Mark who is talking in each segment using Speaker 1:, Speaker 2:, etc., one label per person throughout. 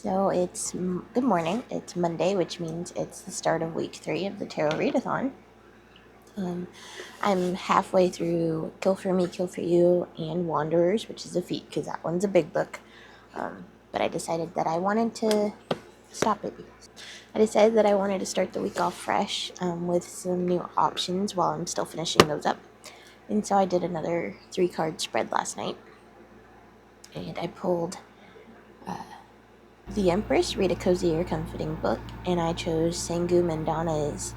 Speaker 1: So good morning. It's Monday, which means it's the start of week 3 of the Tarot Readathon. I'm halfway through Kill for Me, Kill for You, and Wanderers, which is a feat because that one's a big book. But I decided that I wanted to stop it. I decided that I wanted to start the week off fresh with some new options while I'm still finishing those up. And so I did another 3-card spread last night. And I pulled The Empress, Read a Cozy or Comforting Book, and I chose Sangu Mandana's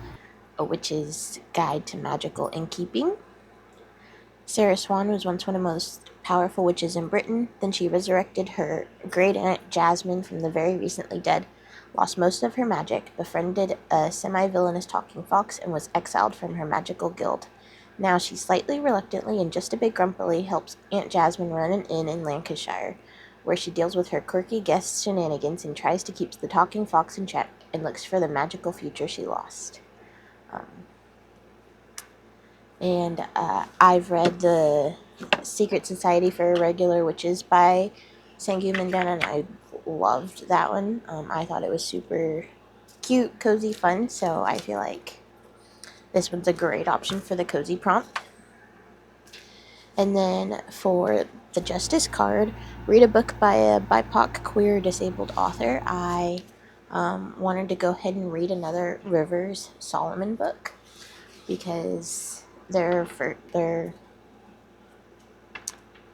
Speaker 1: A Witch's Guide to Magical Innkeeping. Sarah Swan was once one of the most powerful witches in Britain. Then she resurrected her great-aunt Jasmine from the very recently dead, lost most of her magic, befriended a semi-villainous talking fox, and was exiled from her magical guild. Now she slightly reluctantly and just a bit grumpily helps Aunt Jasmine run an inn in Lancashire, where she deals with her quirky guests' shenanigans and tries to keep the talking fox in check and looks for the magical future she lost. I've read The Secret Society for Irregular Witches by Sangu Mandana, and I loved that one. I thought it was super cute, cozy, fun, so I feel like this one's a great option for the cozy prompt. And then for the Justice card, read a book by a BIPOC queer disabled author. I wanted to go ahead and read another Rivers Solomon book because their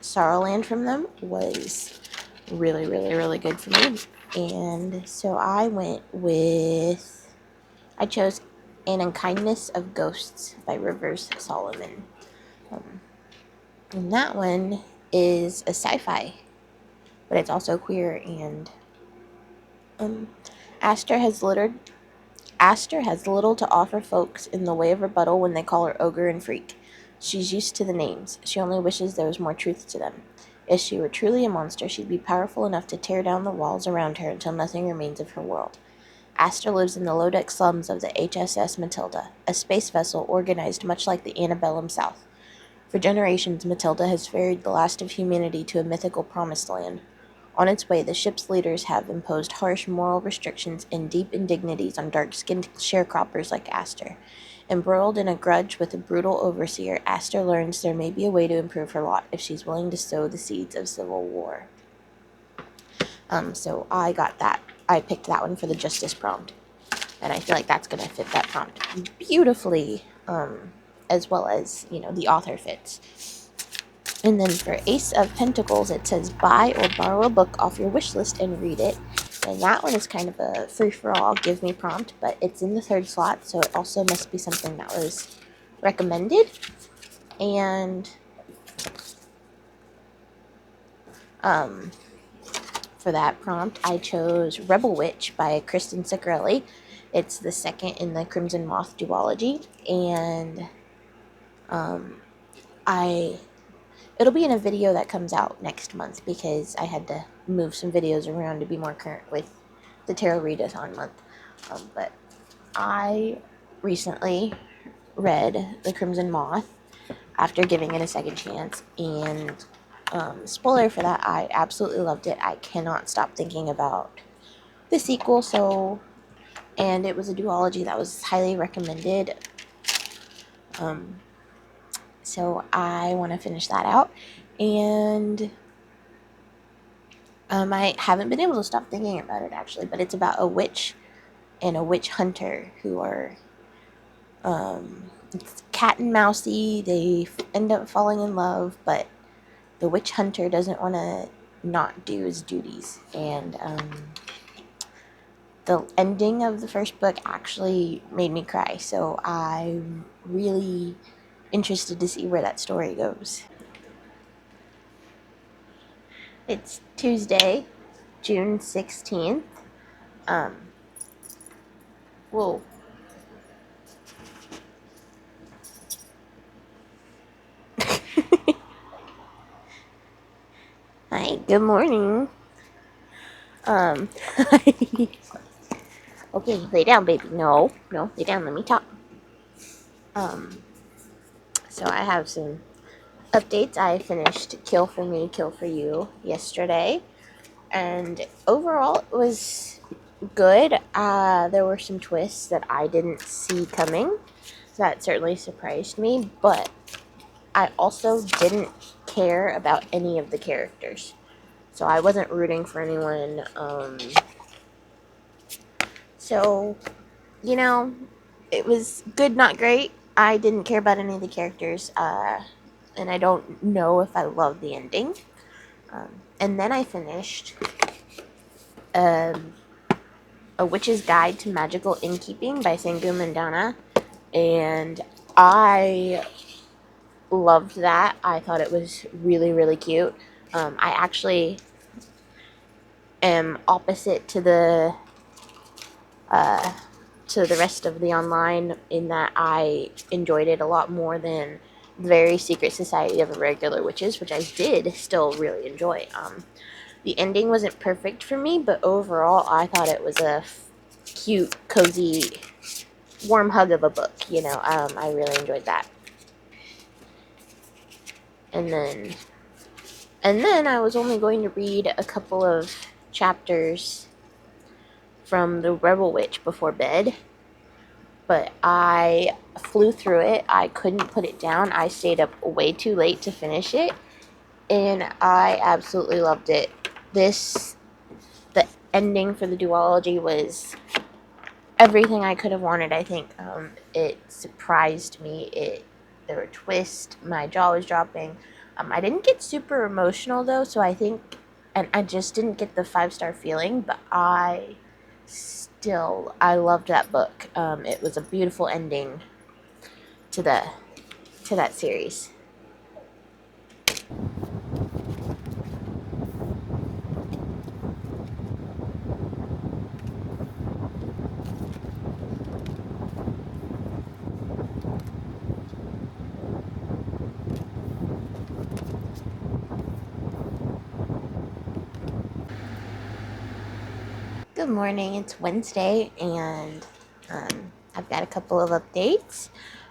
Speaker 1: Sorrowland from them was really, really, really good for me. And so I chose An Unkindness of Ghosts by Rivers Solomon. And that one is a sci-fi, but it's also queer, and Aster has little to offer folks in the way of rebuttal when they call her ogre and freak. She's used to the names. She only wishes there was more truth to them. If she were truly a monster, she'd be powerful enough to tear down the walls around her until nothing remains of her world. Aster lives in the low-deck slums of the HSS Matilda, a space vessel organized much like the antebellum South. For generations, Matilda has ferried the last of humanity to a mythical promised land. On its way, the ship's leaders have imposed harsh moral restrictions and deep indignities on dark-skinned sharecroppers like Aster. Embroiled in a grudge with a brutal overseer, Aster learns there may be a way to improve her lot if she's willing to sow the seeds of civil war. So I got that. I picked that one for the Justice prompt. And I feel like that's going to fit that prompt beautifully, as well as, the author fits. And then for Ace of Pentacles, it says buy or borrow a book off your wish list and read it. And that one is kind of a free-for-all give me prompt, but it's in the 3rd slot, so it also must be something that was recommended. And for that prompt, I chose Rebel Witch by Kristen Ciccarelli. It's the second in the Crimson Moth duology, and it'll be in a video that comes out next month because I had to move some videos around to be more current with the Tarot Readathon month. But I recently read The Crimson Moth after giving it a second chance, and spoiler for that, I absolutely loved it. I cannot stop thinking about the sequel, and it was a duology that was highly recommended. So I want to finish that out, and I haven't been able to stop thinking about it actually, but it's about a witch and a witch hunter who are it's cat and mousey. They end up falling in love, but the witch hunter doesn't want to not do his duties, and the ending of the first book actually made me cry, so I'm really interested to see where that story goes. It's Tuesday, June 16th. Whoa. Hi, good morning. Okay, lay down, baby. No, lay down, let me talk. So I have some updates. I finished Kill for Me, Kill for You yesterday. And overall, it was good. There were some twists that I didn't see coming. That certainly surprised me, but I also didn't care about any of the characters. So I wasn't rooting for anyone. So, you know, it was good, not great. I didn't care about any of the characters, and I don't know if I loved the ending. And then I finished um, A Witch's Guide to Magical Innkeeping by Sangu Mandana, and I loved that. I thought it was really, really cute. I actually am opposite uh, to the rest of the online in that I enjoyed it a lot more than Very Secret Society of Irregular Witches, which I did still really enjoy. The ending wasn't perfect for me, but overall I thought it was a cute, cozy, warm hug of a book. I really enjoyed that. And then, I was only going to read a couple of chapters from The Rebel Witch before bed, but I flew through it. I couldn't put it down. I stayed up way too late to finish it, and I absolutely loved it. The ending for the duology was everything I could have wanted, I think. It surprised me. There were twists. My jaw was dropping. I didn't get super emotional, though, so I think, and I just didn't get the 5-star feeling, but I loved that book. It was a beautiful ending to that series. Good morning. It's Wednesday, and I've got a couple of updates.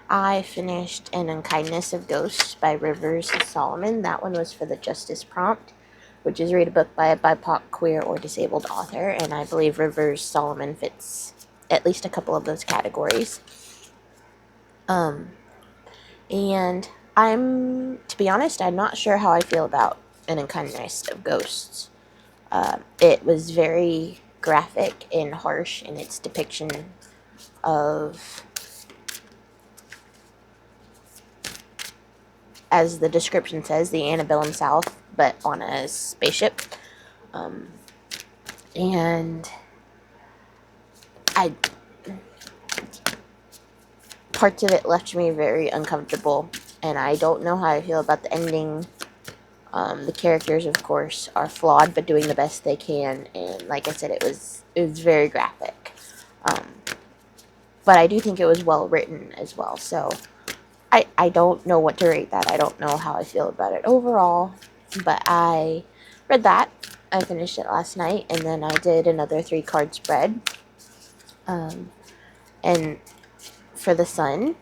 Speaker 1: I finished An Unkindness of Ghosts by Rivers Solomon. That one was for the Justice prompt, which is read a book by a BIPOC, queer, or disabled author, and I believe Rivers Solomon fits at least a couple of those categories. And to be honest, I'm not sure how I feel about An Unkindness of Ghosts. It was very graphic and harsh in its depiction of, as the description says, the antebellum South, but on a spaceship. And I parts of it left me very uncomfortable, and I don't know how I feel about the ending. The characters, of course, are flawed, but doing the best they can. And like I said, it was very graphic. But I do think it was well written as well. So I don't know what to rate that. I don't know how I feel about it overall. But I read that. I finished it last night, and then I did another 3-card spread. And for the Sun,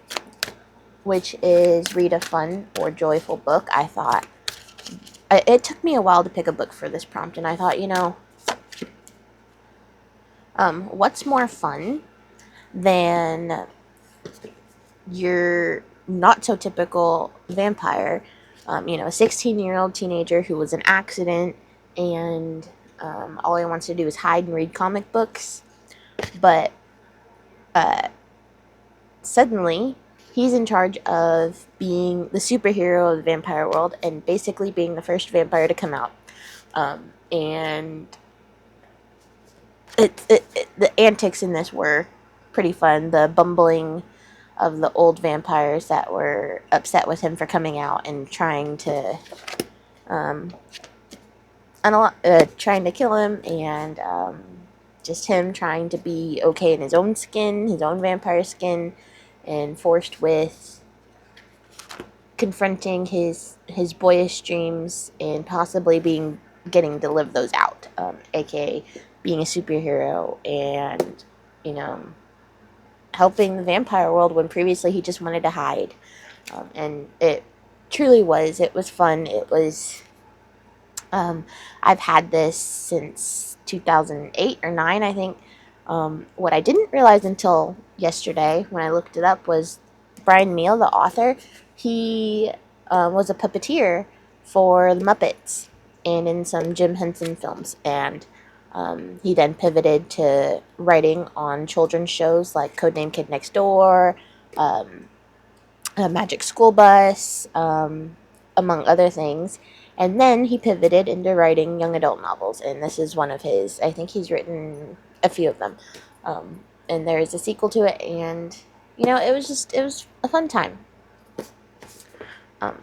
Speaker 1: which is read a fun or joyful book, I thought it took me a while to pick a book for this prompt, and I thought, what's more fun than your not so typical vampire, a 16-year-old teenager who was an accident, and all he wants to do is hide and read comic books, but suddenly he's in charge of being the superhero of the vampire world and basically being the first vampire to come out. And the antics in this were pretty fun. The bumbling of the old vampires that were upset with him for coming out and trying to trying to kill him, and just him trying to be okay in his own skin, his own vampire skin, and forced with confronting his boyish dreams and possibly getting to live those out, aka being a superhero and helping the vampire world when previously he just wanted to hide. And it truly was. It was fun. It was I've had this since 2008 or 9, I think. What I didn't realize until yesterday when I looked it up was Brian Neal, the author, he was a puppeteer for the Muppets and in some Jim Henson films. And he then pivoted to writing on children's shows like Codename Kid Next Door, um, Magic School Bus, among other things. And then he pivoted into writing young adult novels, and this is one of his. I think he's written a few of them. And there is a sequel to it, and it was a fun time. Um,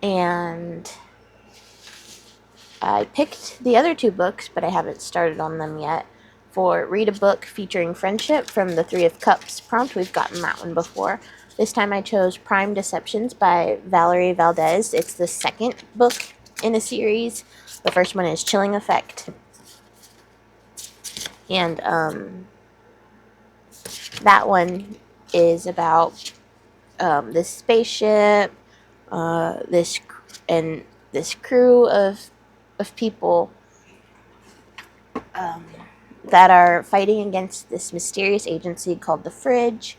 Speaker 1: and I picked the other two books, but I haven't started on them yet. For Read a Book Featuring Friendship from the Three of Cups prompt, we've gotten that one before. This time I chose Prime Deceptions by Valerie Valdez. It's the second book in a series. The first one is Chilling Effect. And that one is about this spaceship, this and this crew of people um, that are fighting against this mysterious agency called the Fridge.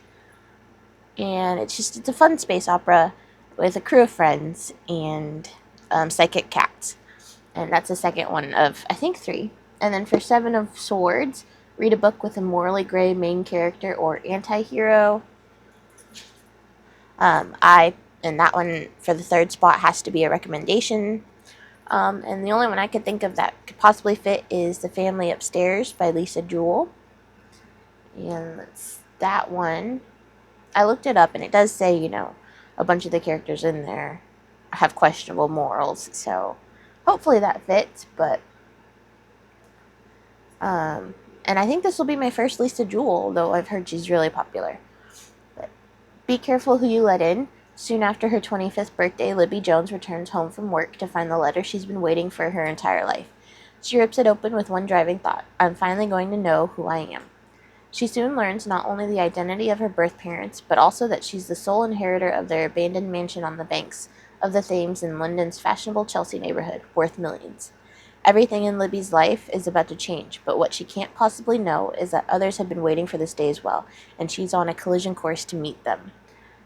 Speaker 1: And it's a fun space opera with a crew of friends and psychic cats. And that's the second one of, I think, three. And then for Seven of Swords, read a book with a morally gray main character or anti-hero. I and that one for the third spot has to be a recommendation. And the only one I could think of that could possibly fit is The Family Upstairs by Lisa Jewell. And that one. I looked it up, and it does say, a bunch of the characters in there have questionable morals. So hopefully that fits. But and I think this will be my first Lisa Jewell, though I've heard she's really popular. But be careful who you let in. Soon after her 25th birthday, Libby Jones returns home from work to find the letter she's been waiting for her entire life. She rips it open with one driving thought: I'm finally going to know who I am. She soon learns not only the identity of her birth parents, but also that she's the sole inheritor of their abandoned mansion on the banks of the Thames in London's fashionable Chelsea neighborhood, worth millions. Everything in Libby's life is about to change, but what she can't possibly know is that others have been waiting for this day as well, and she's on a collision course to meet them.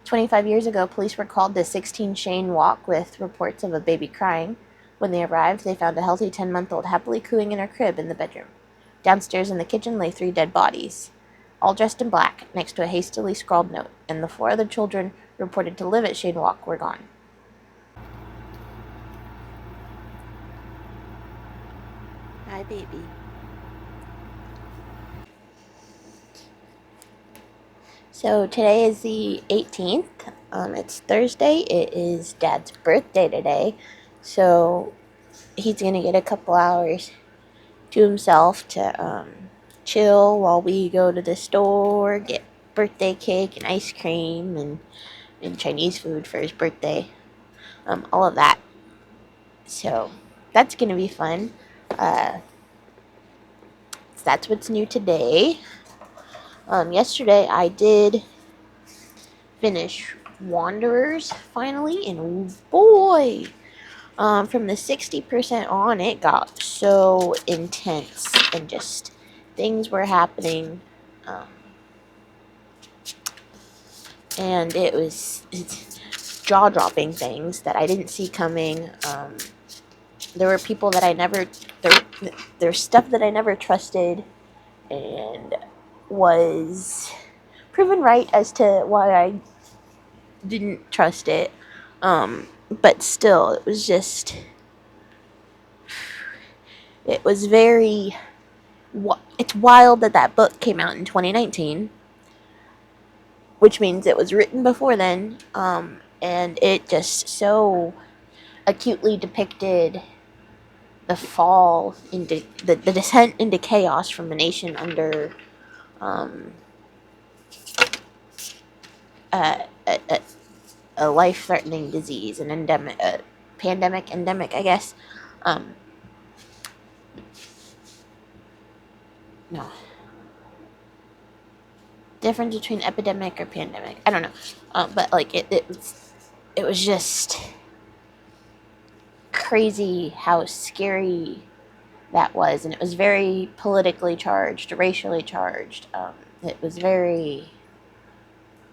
Speaker 1: 25 years ago, police were called to 16 Cheyne Walk with reports of a baby crying. When they arrived, they found a healthy 10-month-old happily cooing in her crib in the bedroom. Downstairs in the kitchen lay 3 dead bodies, all dressed in black, next to a hastily scrawled note, and the 4 other children reported to live at Cheyne Walk were gone. Hi, baby. So today is the 18th. It's Thursday. It is Dad's birthday today. So he's going to get a couple hours to himself to chill while we go to the store, get birthday cake and ice cream and Chinese food for his birthday. All of that. So that's going to be fun. Uh, so that's what's new today. Yesterday I did finish Wanderers finally, and boy, from the 60% on, it got so intense and just things were happening. And it's jaw-dropping things that I didn't see coming. There were people that I never, there's stuff that I never trusted, and was proven right as to why I didn't trust it. But still, it was very, it's wild that that book came out in 2019, which means it was written before then, and it just so acutely depicted the fall into the descent into chaos from a nation under a, a, a life-threatening disease, an endemic, a pandemic, endemic, I guess. No, difference between epidemic or pandemic, I don't know. But like it was just crazy how scary that was, and it was very politically charged, racially charged. It was very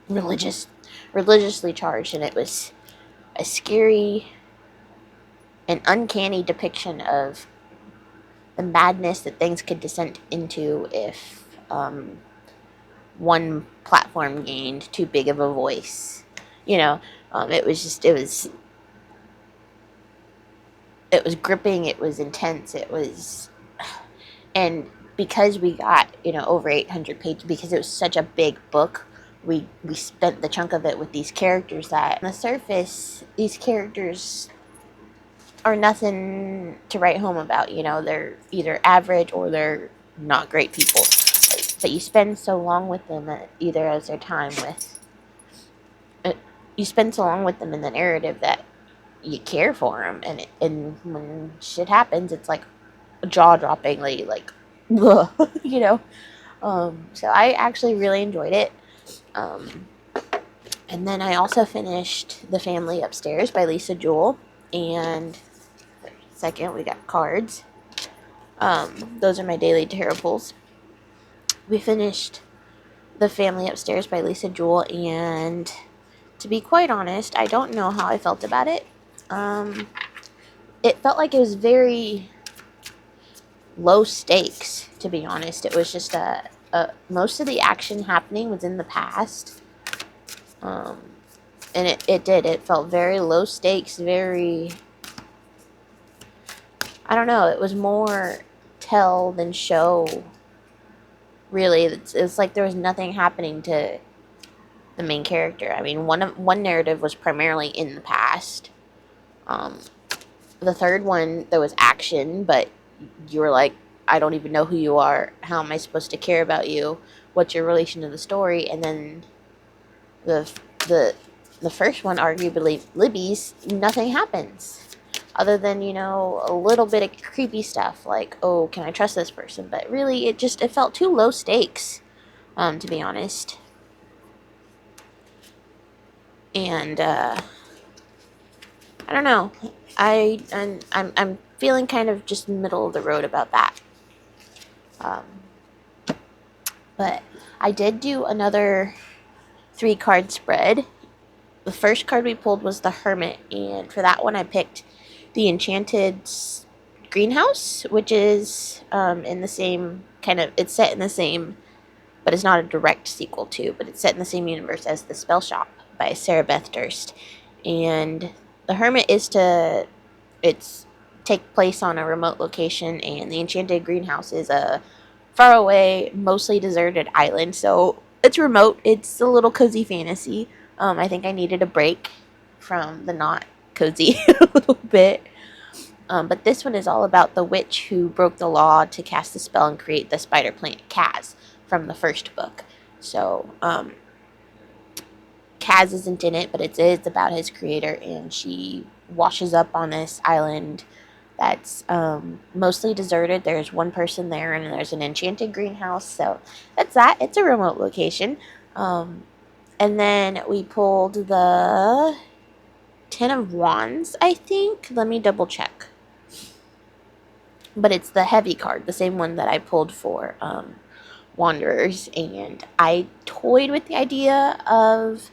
Speaker 1: religiously charged, and it was a scary and uncanny depiction of the madness that things could descend into if one platform gained too big of a voice. You know, it was gripping, it was intense, it was, and because we got, over 800 pages, because it was such a big book, we spent the chunk of it with these characters that on the surface, these characters are nothing to write home about. They're either average or they're not great people, but you spend so long with them, either as their time with uh, you spend so long with them in the narrative that you care for them, and when shit happens, it's like jaw-droppingly, like, ugh, you know. So I actually really enjoyed it. And then I also finished The Family Upstairs by Lisa Jewell. And second, we got Cards. Those are my daily terribles. We finished The Family Upstairs by Lisa Jewell, and to be quite honest, I don't know how I felt about it. It felt like it was very low stakes, to be honest. It was just most of the action happening was in the past. And it felt very low stakes, very, I don't know, it was more tell than show, really. It's like there was nothing happening to the main character. I mean, one narrative was primarily in the past. The third one, there was action, but you were like, I don't even know who you are. How am I supposed to care about you? What's your relation to the story? And then the the the first one, arguably Libby's, nothing happens other than, a little bit of creepy stuff like, oh, can I trust this person? But really, it felt too low stakes, to be honest. And I don't know. I'm feeling kind of just middle of the road about that. But I did do another 3-card spread. The first card we pulled was the Hermit, and for that one I picked the Enchanted Greenhouse, which is in the same kind of, it's set in the same, but it's not a direct sequel to, but it's set in the same universe as The Spell Shop by Sarah Beth Durst. And the Hermit it's take place on a remote location, and the Enchanted Greenhouse is a faraway, mostly deserted island. So it's remote. It's a little cozy fantasy. I think I needed a break from the not cozy a little bit. But this one is all about the witch who broke the law to cast the spell and create the spider plant Kaz from the first book. So Kaz isn't in it, but it is about his creator, and she washes up on this island that's mostly deserted. There's one person there, and there's an enchanted greenhouse. So that's that. It's a remote location. And then we pulled the 10 of Wands, I think. Let me double check. But it's the heavy card, the same one that I pulled for Wanderers. And I toyed with the idea of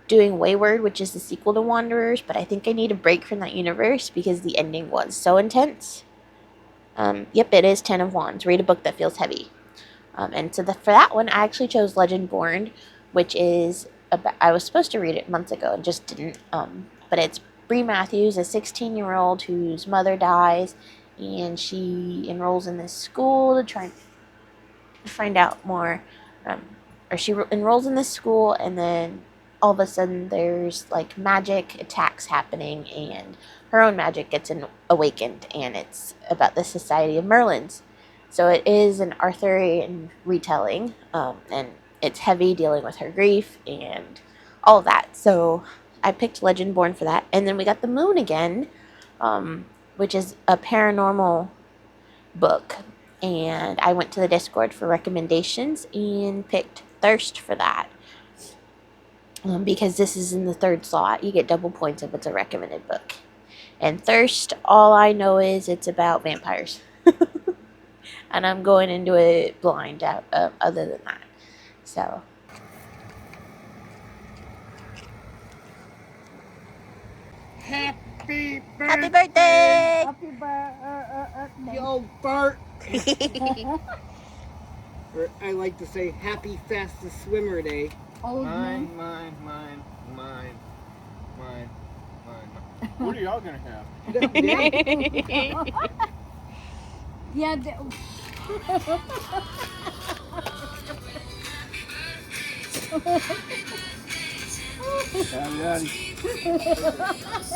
Speaker 1: doing Wayward, which is the sequel to Wanderers, but I think I need a break from that universe because the ending was so intense. Yep, it is 10 of Wands. Read a book that feels heavy. And so for that one, I actually chose Legendborn, which is I was supposed to read it months ago and just didn't. But it's Bree Matthews, a 16-year-old whose mother dies, and she enrolls in this school to try and find out more. Or she enrolls in this school, and then all of a sudden there's like magic attacks happening, and her own magic gets awakened, and it's about the Society of Merlins. So it is an Arthurian retelling, and it's heavy, dealing with her grief and all of that. So I picked Legendborn for that. And then we got The Moon again, which is a paranormal book. And I went to the Discord for recommendations and picked Thirst for that. Because this is in the third slot. You get double points if it's a recommended book. And Thirst, all I know is it's about vampires. And I'm going into it blind other than that. So.
Speaker 2: Happy birthday!
Speaker 1: Happy birthday!
Speaker 2: Happy birthday! Yo, Bart! Or I like to say, happy fastest swimmer day.
Speaker 3: Old
Speaker 2: mine.
Speaker 4: What are y'all gonna have?
Speaker 3: Yeah.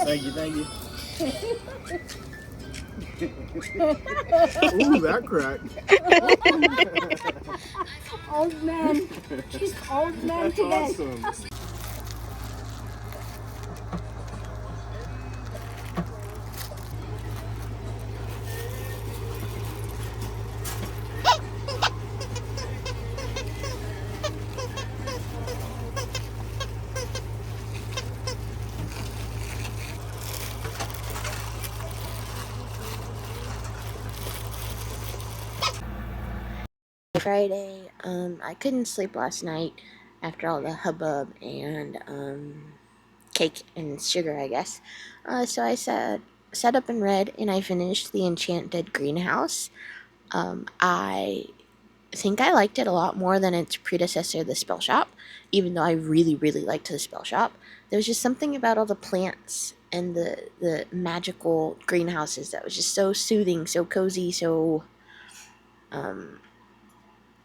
Speaker 4: Thank you. Ooh, that cracked.
Speaker 3: Old man. She's old man
Speaker 4: That's
Speaker 3: today.
Speaker 4: awesome.
Speaker 1: Friday, I couldn't sleep last night after all the hubbub and cake and sugar, I guess. So I sat up and read, and I finished The Enchanted Greenhouse. I think I liked it a lot more than its predecessor, The Spell Shop, even though I really, really liked The Spell Shop. There was just something about all the plants and the magical greenhouses that was just so soothing, so cozy, so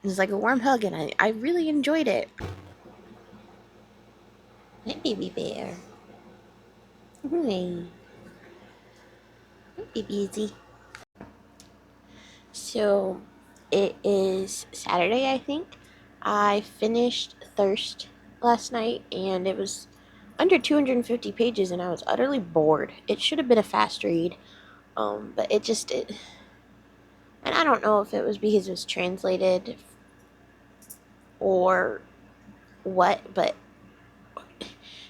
Speaker 1: it was like a warm hug, and I really enjoyed it. Hi, baby bear. Hey. Hi, baby Izzy. So, it is Saturday, I think. I finished Thirst last night, and it was under 250 pages, and I was utterly bored. It should have been a fast read, but and I don't know if it was because it was translated or what, but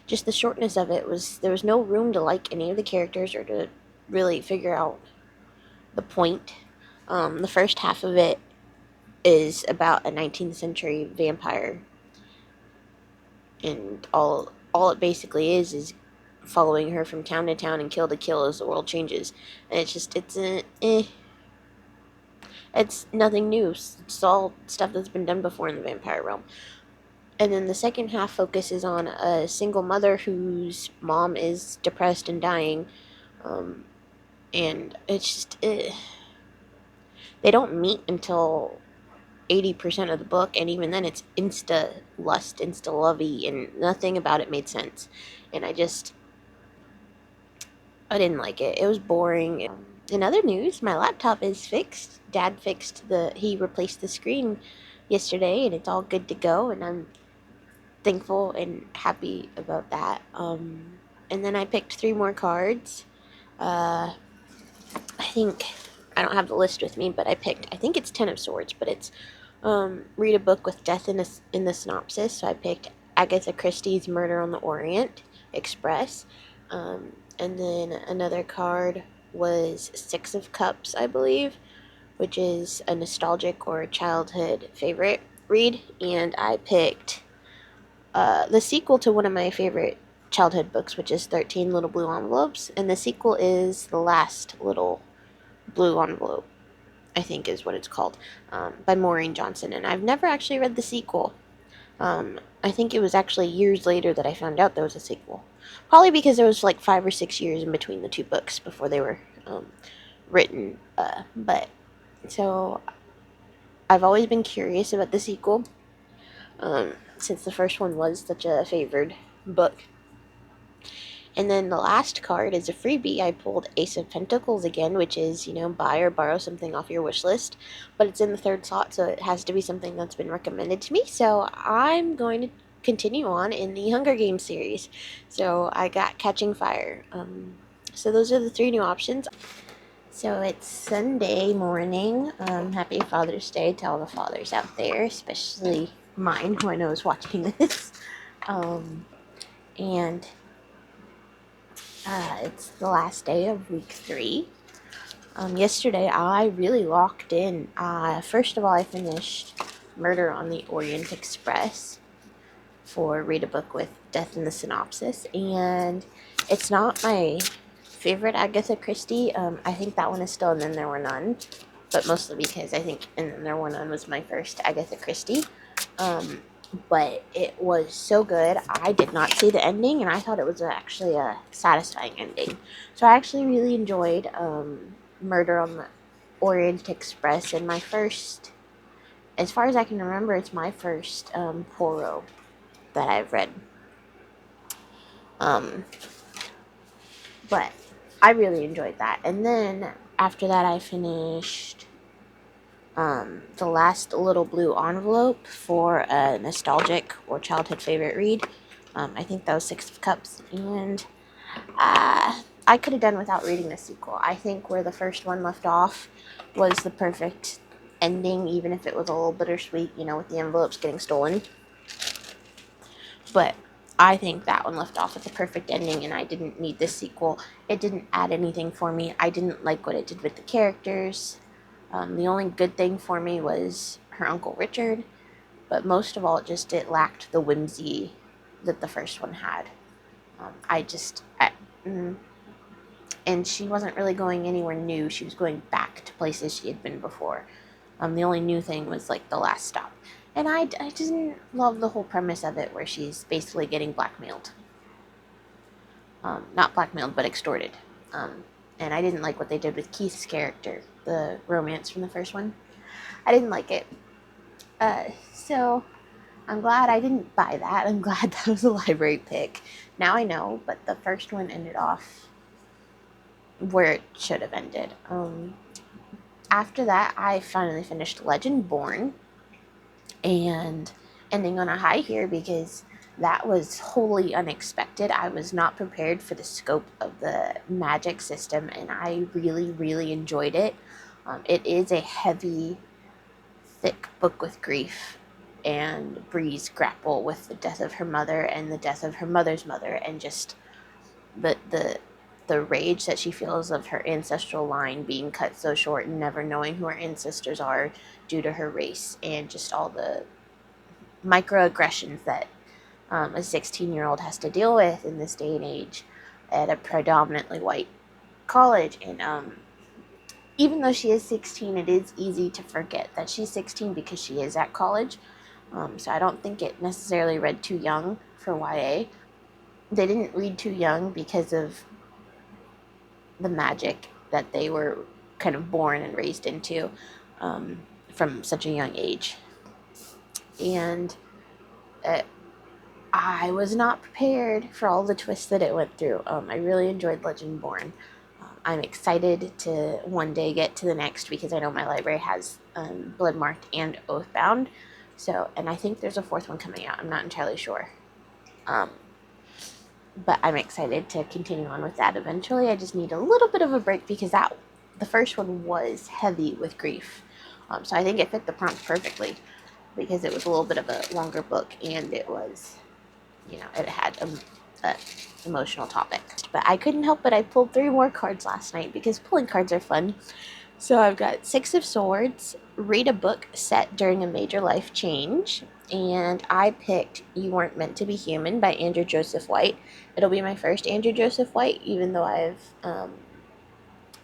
Speaker 1: just the shortness of it was, there was no room to like any of the characters or to really figure out the point. The first half of it is about a 19th century vampire, and all it basically is following her from town to town and kill to kill as the world changes. And it's nothing new. It's all stuff that's been done before in the vampire realm. And then the second half focuses on a single mother whose mom is depressed and dying. And it's just they don't meet until 80% of the book, and even then it's insta lust, insta lovey, and nothing about it made sense. And I didn't like it. It was boring. In other news, my laptop is fixed. Dad he replaced the screen yesterday, and it's all good to go, and I'm thankful and happy about that. And then I picked 3 more cards. I think I don't have the list with me, but I think it's 10 of Swords, but it's read a book with death in the synopsis. So I picked Agatha Christie's Murder on the Orient Express. And then another card was 6 of Cups, I believe, which is a nostalgic or childhood favorite read. And I picked the sequel to one of my favorite childhood books, which is 13 Little Blue Envelopes. And the sequel is The Last Little Blue Envelope, I think is what it's called, by Maureen Johnson. And I've never actually read the sequel. I think it was actually years later that I found out there was a sequel. Probably because there was like 5 or 6 years in between the 2 books before they were written. But so I've always been curious about the sequel, since the first one was such a favored book. And then the last card is a freebie. I pulled Ace of Pentacles again, which is, buy or borrow something off your wish list. But it's in the 3rd slot, so it has to be something that's been recommended to me. So I'm going to continue on in the Hunger Games series. So I got Catching Fire. So those are the 3 new options. So it's Sunday morning. Happy Father's Day to all the fathers out there, especially mine, who I know is watching this. And It's the last day of week 3. Yesterday I really locked in. First of all, I finished Murder on the Orient Express for Read a Book with Death in the Synopsis, and it's not my favorite Agatha Christie. I think that one is still And Then There Were None, but mostly because I think And Then There Were None was my first Agatha Christie. But it was so good. I did not see the ending, and I thought it was actually a satisfying ending. So I actually really enjoyed Murder on the Orient Express, and my first, as far as I can remember, it's my first Poirot that I've read. Um, but I really enjoyed that. And then after that, I finished the last little blue envelope for a nostalgic or childhood favorite read. I think that was Six of Cups, and I could have done without reading the sequel. I think where the first one left off was the perfect ending, even if it was a little bittersweet, with the envelopes getting stolen. But I think that one left off with the perfect ending, and I didn't need this sequel. It didn't add anything for me. I didn't like what it did with the characters. The only good thing for me was her Uncle Richard, but most of all, it lacked the whimsy that the first one had. And she wasn't really going anywhere new. She was going back to places she had been before. The only new thing was like the last stop. And I didn't love the whole premise of it where she's basically getting blackmailed. Not blackmailed, but extorted. And I didn't like what they did with Keith's character, the romance from the first one. I didn't like it. So I'm glad I didn't buy that. I'm glad that was a library pick. Now I know, but the first one ended off where it should have ended. After that, I finally finished Legend Born, and ending on a high here because that was wholly unexpected. I was not prepared for the scope of the magic system, and I really, really enjoyed it. It is a heavy, thick book with grief, and Bree's grapple with the death of her mother and the death of her mother's mother, and just the rage that she feels of her ancestral line being cut so short and never knowing who her ancestors are due to her race, and just all the microaggressions that a 16-year-old has to deal with in this day and age at a predominantly white college. And even though she is 16, it is easy to forget that she's 16 because she is at college. So I don't think it necessarily read too young for YA. They didn't read too young because of the magic that they were kind of born and raised into from such a young age. And I was not prepared for all the twists that it went through. I really enjoyed Legend Born. I'm excited to one day get to the next because I know my library has Bloodmarked and Oathbound. So, and I think there's a 4th one coming out. I'm not entirely sure. But I'm excited to continue on with that eventually. I just need a little bit of a break because the first one was heavy with grief. So I think it fit the prompt perfectly because it was a little bit of a longer book, and it was, it had a emotional topic. But I couldn't help it. I pulled 3 more cards last night because pulling cards are fun. So I've got 6 of Swords, Read a Book Set During a Major Life Change, and I picked You Weren't Meant to Be Human by Andrew Joseph White. It'll be my first Andrew Joseph White, even though I've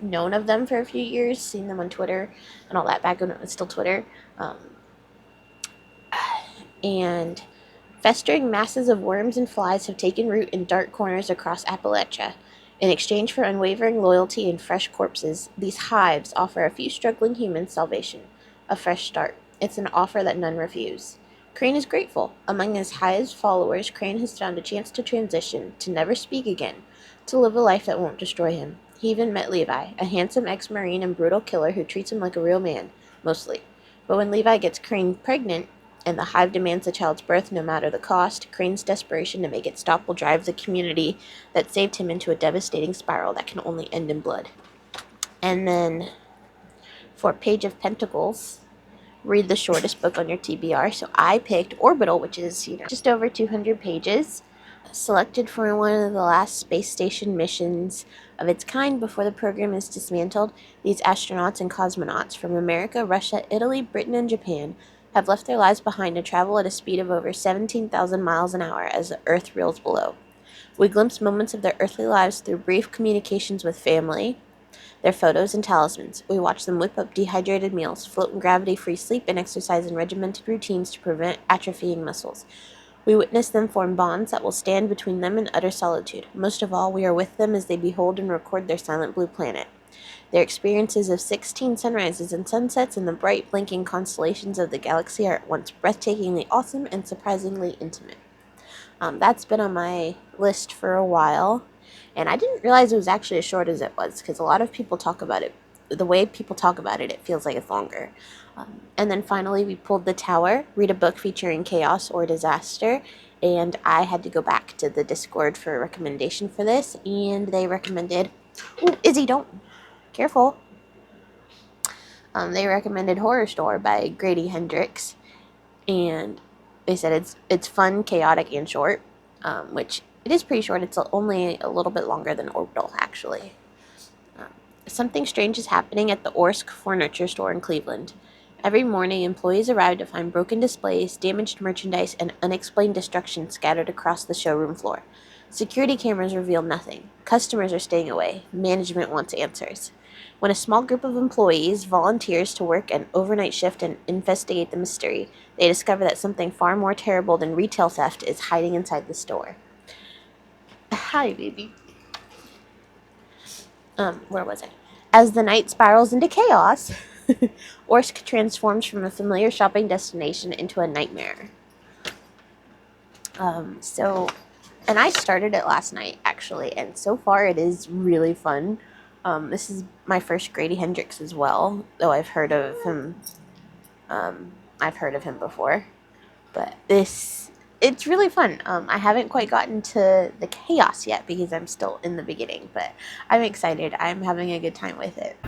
Speaker 1: known of them for a few years, seen them on Twitter and all that back when it was still Twitter. And festering masses of worms and flies have taken root in dark corners across Appalachia. In exchange for unwavering loyalty and fresh corpses, these hives offer a few struggling humans salvation, a fresh start. It's an offer that none refuse. Crane is grateful. Among his hive's followers, Crane has found a chance to transition, to never speak again, to live a life that won't destroy him. He even met Levi, a handsome ex-Marine and brutal killer who treats him like a real man, mostly. But when Levi gets Crane pregnant, and the hive demands the child's birth no matter the cost, Crane's desperation to make it stop will drive the community that saved him into a devastating spiral that can only end in blood. And then for Page of Pentacles, read the shortest book on your TBR. So I picked Orbital, which is just over 200 pages. Selected for one of the last space station missions of its kind before the program is dismantled, these astronauts and cosmonauts from America, Russia, Italy, Britain, and Japan have left their lives behind to travel at a speed of over 17,000 miles an hour as the Earth reels below. We glimpse moments of their earthly lives through brief communications with family, their photos, and talismans. We watch them whip up dehydrated meals, float in gravity-free sleep, and exercise in regimented routines to prevent atrophying muscles. We witness them form bonds that will stand between them and utter solitude. Most of all, we are with them as they behold and record their silent blue planet. Their experiences of 16 sunrises and sunsets and the bright blinking constellations of the galaxy are at once breathtakingly awesome and surprisingly intimate. That's been on my list for a while, and I didn't realize it was actually as short as it was, because a lot of people talk about it. The way people talk about it, it feels like it's longer. And then finally, we pulled the tower, read a book featuring chaos or disaster, and I had to go back to the Discord for a recommendation for this, and they recommended. Ooh, Izzy, don't. Careful. They recommended Horror Store by Grady Hendrix, and they said it's fun, chaotic, and short, which it is pretty short. It's only a little bit longer than Orbital, actually. Um, Something strange is happening at the Orsk Furniture Store in Cleveland. Every morning, employees arrive to find broken displays, damaged merchandise, and unexplained destruction scattered across the showroom floor. Security cameras reveal nothing. Customers are staying away. Management wants answers. When a small group of employees volunteers to work an overnight shift and investigate the mystery, they discover that something far more terrible than retail theft is hiding inside the store. Hi, baby. Where was I? As the night spirals into chaos, Orsk transforms from a familiar shopping destination into a nightmare. And I started it last night, actually, and so far it is really fun. This is my first Grady Hendrix as well, though I've heard of him. I've heard of him before, but it's really fun. I haven't quite gotten to the chaos yet because I'm still in the beginning, but I'm excited. I'm having a good time with it.